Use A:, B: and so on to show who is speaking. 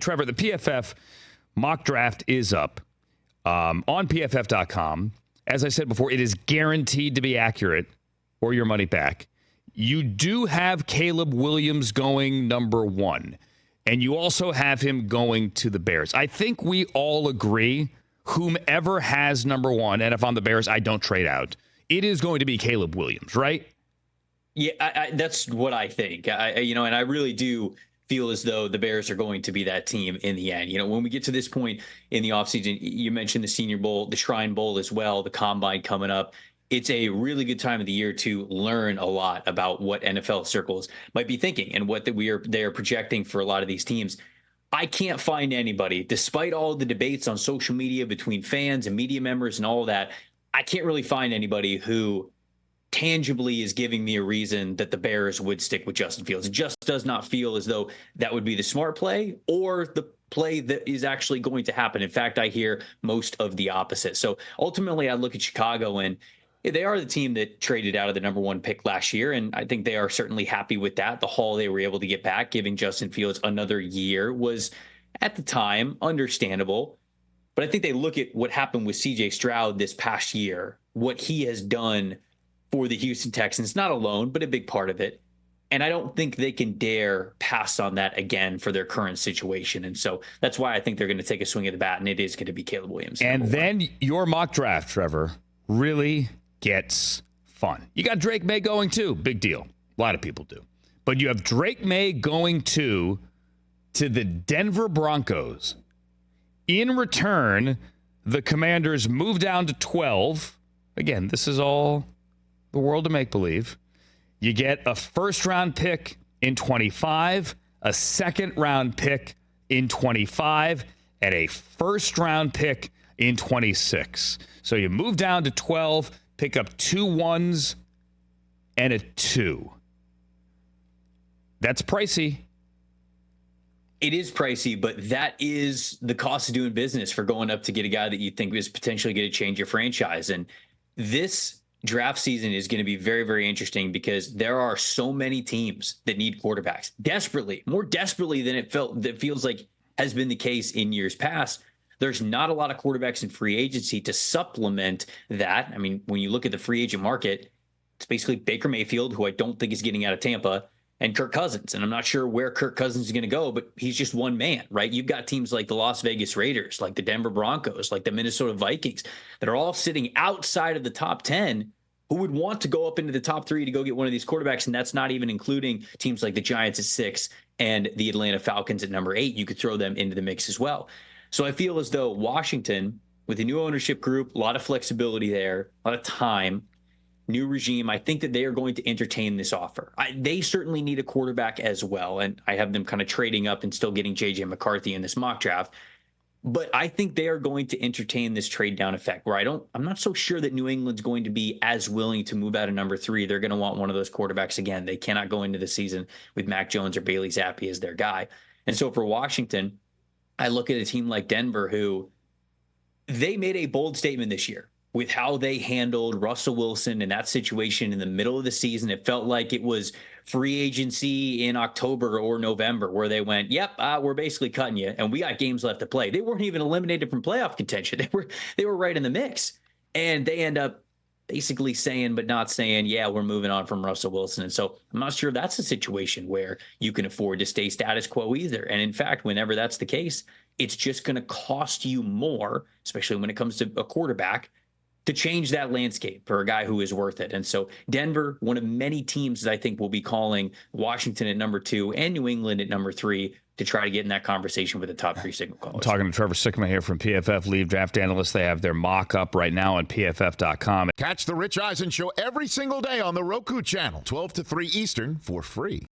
A: Trevor, the PFF mock draft is up on PFF.com. As I said before, it is guaranteed to be accurate or your money back. You do have Caleb Williams going number 1, and you also have him going to the Bears. I think we all agree whomever has number 1, and if I'm the Bears, I don't trade out. It is going to be Caleb Williams, right?
B: Yeah, that's what I think. And I really do feel as though the Bears are going to be that team in the end. When we get to this point in the offseason, you mentioned the Senior Bowl, the Shrine Bowl as well, the Combine coming up. It's a really good time of the year to learn a lot about what NFL circles might be thinking and what they are projecting for a lot of these teams. I can't find anybody, despite all the debates on social media between fans and media members and all of that, I can't really find anybody who tangibly is giving me a reason that the Bears would stick with Justin Fields. It just does not feel as though that would be the smart play or the play that is actually going to happen. In fact, I hear most of the opposite. So ultimately, I look at Chicago, and they are the team that traded out of the number 1 pick last year, and I think they are certainly happy with that. The haul they were able to get back, giving Justin Fields another year, was at the time understandable. But I think they look at what happened with C.J. Stroud this past year, what he has done for the Houston Texans, not alone, but a big part of it. And I don't think they can dare pass on that again for their current situation. And so that's why I think they're going to take a swing at the bat, and it is going to be Caleb Williams.
A: And then your mock draft, Trevor, really gets fun. You got Drake May going too. Big deal. A lot of people do. But you have Drake May going to the Denver Broncos. In return, the Commanders move down to 12. Again, this is all the world of make-believe. You get a first-round pick in 25, a second-round pick in 25, and a first-round pick in 26. So you move down to 12, pick up 2 1s and a 2. That's pricey.
B: It is pricey, but that is the cost of doing business for going up to get a guy that you think is potentially going to change your franchise. And this draft season is going to be very, very interesting because there are so many teams that need quarterbacks desperately, more desperately than that feels like has been the case in years past. There's not a lot of quarterbacks in free agency to supplement that. I mean, when you look at the free agent market, it's basically Baker Mayfield, who I don't think is getting out of Tampa, and Kirk Cousins. And I'm not sure where Kirk Cousins is going to go, but he's just one man, right? You've got teams like the Las Vegas Raiders, like the Denver Broncos, like the Minnesota Vikings, that are all sitting outside of the top 10 who would want to go up into the top 3 to go get one of these quarterbacks. And that's not even including teams like the Giants at 6 and the Atlanta Falcons at number 8. You could throw them into the mix as well. So I feel as though Washington, with a new ownership group, a lot of flexibility there, a lot of time, new regime, I think that they are going to entertain this offer. They certainly need a quarterback as well, and I have them kind of trading up and still getting J.J. McCarthy in this mock draft. But I think they are going to entertain this trade down effect where I'm not so sure that New England's going to be as willing to move out of number 3. They're going to want one of those quarterbacks again. They cannot go into the season with Mac Jones or Bailey Zappi as their guy. And so for Washington, I look at a team like Denver, who they made a bold statement this year with how they handled Russell Wilson in that situation in the middle of the season. It felt like it was free agency in October or November where they went, yep, we're basically cutting you, and we got games left to play. They weren't even eliminated from playoff contention. They were right in the mix. And they end up basically saying but not saying, yeah, we're moving on from Russell Wilson. And so I'm not sure that's a situation where you can afford to stay status quo either. And in fact, whenever that's the case, it's just going to cost you more, especially when it comes to a quarterback, to change that landscape for a guy who is worth it. And so Denver, one of many teams that I think will be calling Washington at number 2 and New England at number 3 to try to get in that conversation with the top 3 signal callers.
A: I'm talking to Trevor Sikkema here from PFF, lead draft analyst. They have their mock up right now on PFF.com.
C: Catch the Rich Eisen Show every single day on the Roku channel, 12 to 3 Eastern, for free.